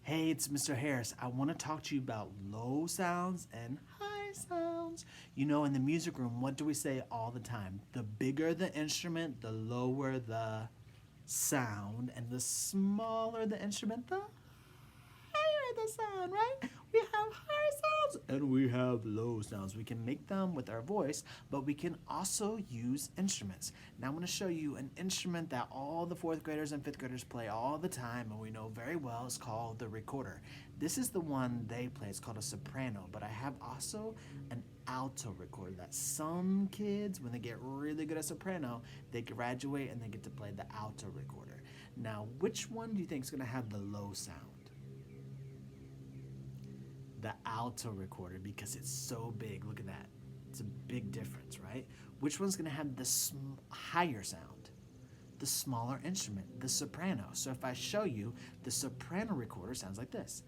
Hey, it's Mr. Harris. I want to talk to you about low sounds and high sounds. You know, in the music room, what do we say all the time? The bigger the instrument, the lower the sound, and the smaller the instrument, the higher the sound, right? We have high sounds and we have low sounds. We can make them with our voice, but we can also use instruments. Now I'm going to show you an instrument that all the fourth graders and fifth graders play all the time and we know very well. It's called the recorder. This is the one they play. It's called a soprano, but I have also an alto recorder that some kids, when they get really good at soprano, they graduate and they get to play the alto recorder. Now, which one do you think is going to have the low sound? The alto recorder, because it's so big. Look at that. It's a big difference, right? Which one's going to have the higher sound? The smaller instrument, the soprano. So if I show you, the soprano recorder sounds like this.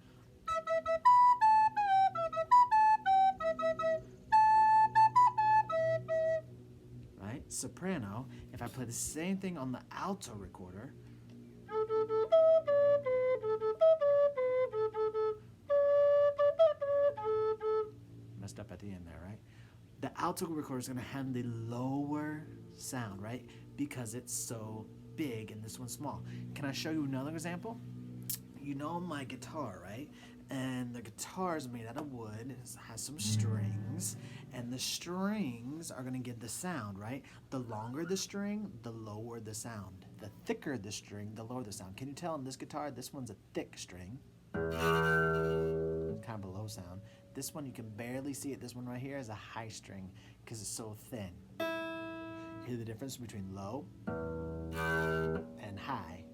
Right? Soprano. If I play the same thing on the alto recorder, messed up at the end there, right? The alto recorder is going to have the lower sound, right? Because it's so big and this one's small. Can I show you another example? You know my guitar, right? And the guitar is made out of wood, it has some strings, and the strings are going to give the sound, right? The longer the string, the lower the sound. The thicker the string, the lower the sound. Can you tell on this guitar, this one's a thick string, kind of a low sound. This one you can barely see it. This one right here is a high string because it's so thin. Hear the difference between low and high,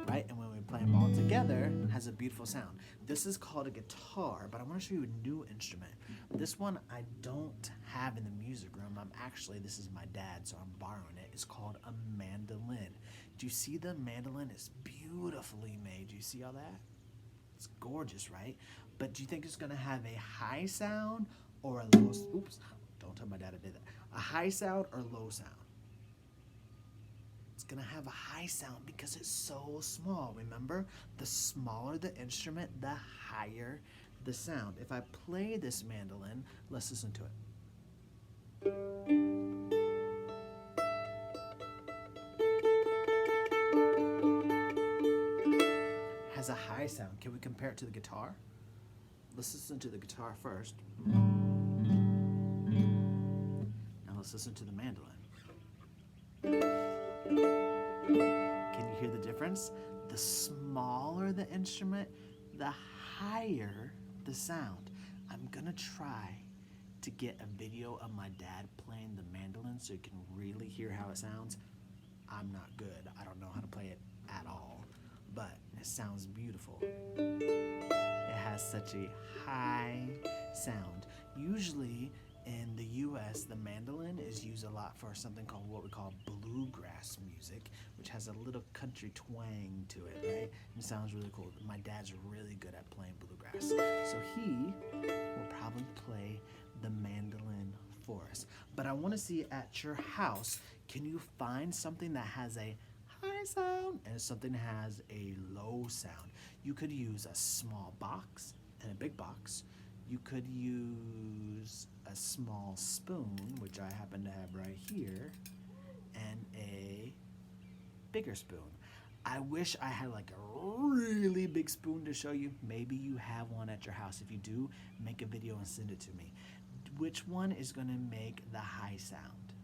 right? And when we play them all together, it has a beautiful sound. This is called a guitar, but I want to show you a new instrument. This one I don't have in the music room. This is my dad, so I'm borrowing it. It's called a mandolin. Do you see the mandolin? It's beautifully made. Do you see all that? It's gorgeous, right? But do you think it's going to have a high sound or a low? Oops, don't tell my dad I did that. A high sound or low sound? It's going to have a high sound because it's so small. Remember, the smaller the instrument, the higher the sound. If I play this mandolin, let's listen to it. Has a high sound. Can we compare it to the guitar? Let's listen to the guitar first. Now let's listen to the mandolin. Can you hear the difference? The smaller the instrument, the higher the sound. I'm gonna try to get a video of my dad playing the mandolin so you can really hear how it sounds. I'm not good. I don't know how to play it at all, but it sounds beautiful. It has such a high sound. Usually in the US, the mandolin is used a lot for something called what we call bluegrass music, which has a little country twang to it, right? And it sounds really cool. My dad's really good at playing bluegrass. So he will probably play the mandolin for us. But I want to see at your house, can you find something that has a high sound and something that has a low sound? You could use a small box and a big box. You could use a small spoon, which I happen to have right here, and a bigger spoon. I wish I had like a really big spoon to show you. Maybe you have one at your house. If you do, make a video and send it to me. Which one is going to make the high sound?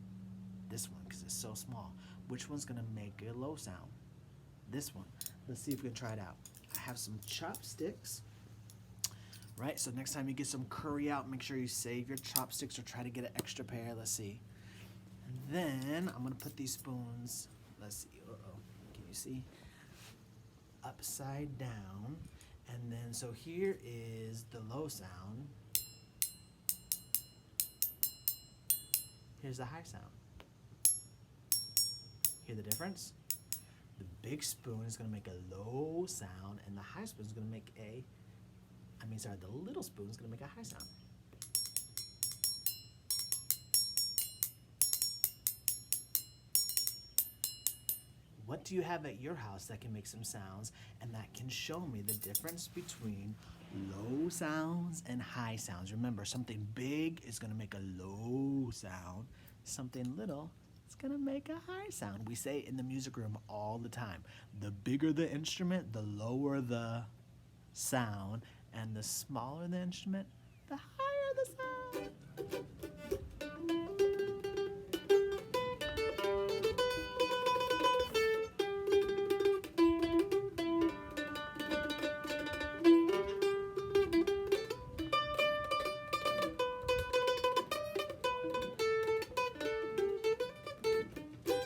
This one, because it's so small. Which one's going to make a low sound? This one. Let's see if we can try it out. I have some chopsticks. Right, so next time you get some curry out, make sure you save your chopsticks or try to get an extra pair. Let's see. And then I'm gonna put these spoons, let's see, can you see? Upside down. And then, so here is the low sound. Here's the high sound. Hear the difference? The big spoon is gonna make a low sound, and the high spoon is gonna make the little spoon is going to make a high sound. what do you have at your house that can make some sounds and that can show me the difference between low sounds and high sounds? Remember, something big is going to make a low sound, something little is going to make a high sound. We say in the music room all the time, the bigger the instrument, the lower the sound, and the smaller the instrument, the